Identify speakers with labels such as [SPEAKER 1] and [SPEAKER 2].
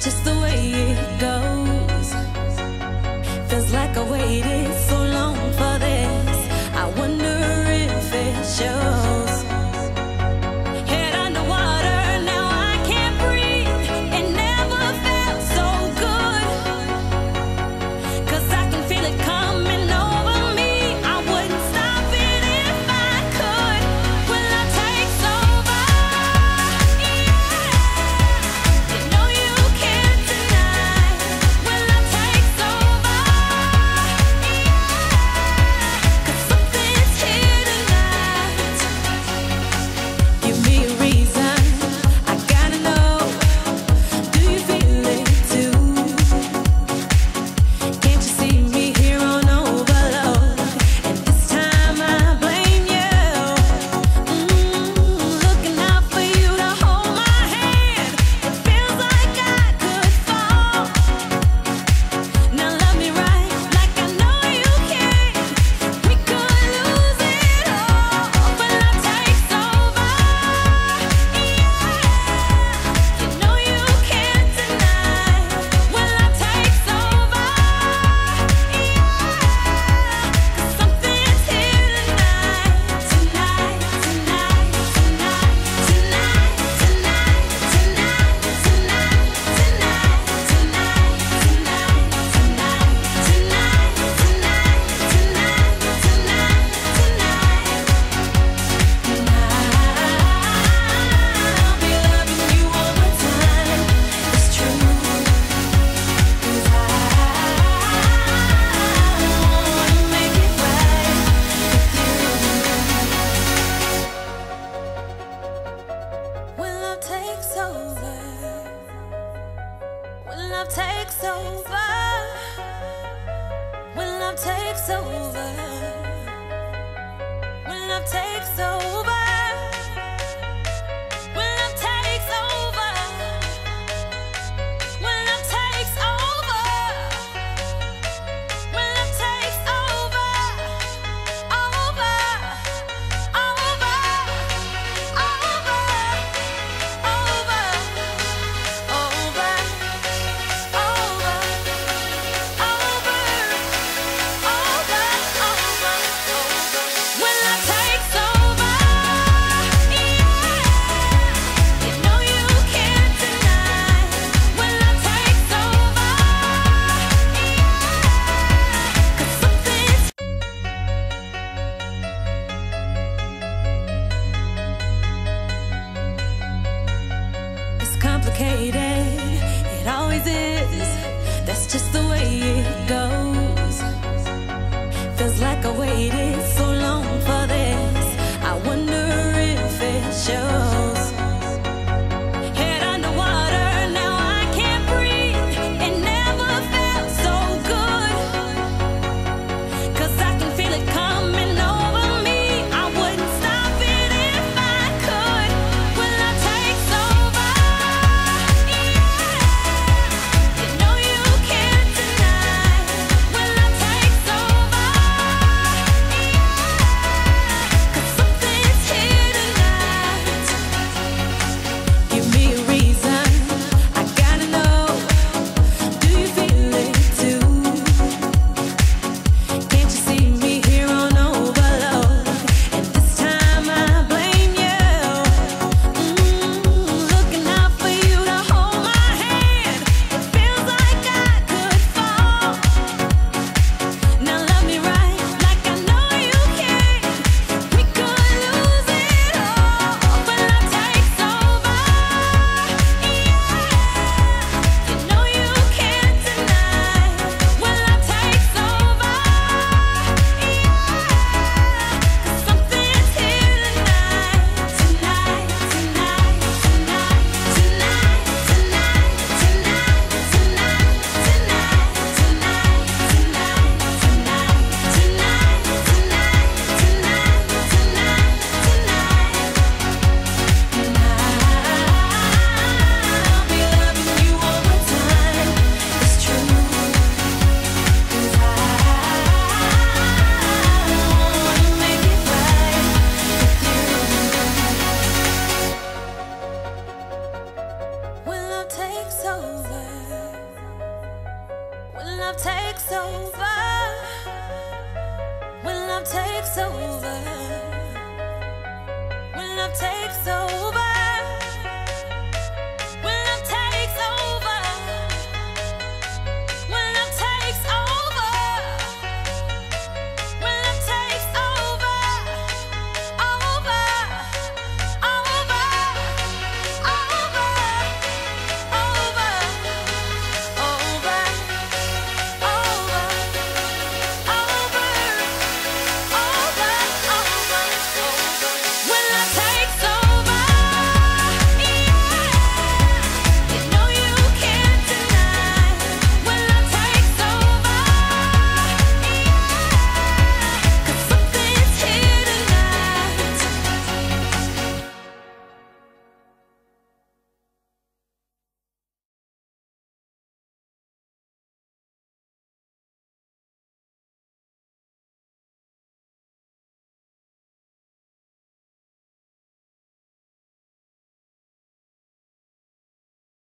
[SPEAKER 1] just the way it goes. Feels like I waited so long for this. I wonder if it shows. Head underwater, now I can't breathe. It never felt so good. 'Cause I can feel it coming over me. I wouldn't stop it if I could. Will I take over? Yeah. You know you can't deny. Will I take over? Yeah. 'Cause something's here tonight. Give me a reason, I gotta know. Do you feel it too? Can't you see me here on overload? And this time I blame you. Looking out for you to hold my hand. It feels like I could fall. Now love me right, like I know you can. We could lose it all. Will I take over? Yeah. You know you can't deny. Will I take over? Yeah. 'Cause something's here tonight. Tonight, tonight, tonight, tonight, tonight, tonight, tonight, tonight, tonight, tonight, tonight, I'll be loving you all the time. It's true. 'Cause I wanna make it right with you. When love takes over, when love takes over, when love takes over, when love takes over, when love takes over, when love takes over, when love takes over, over, over, over, over, over, over, over. When love takes over. love takes over, when love takes over, when love takes over.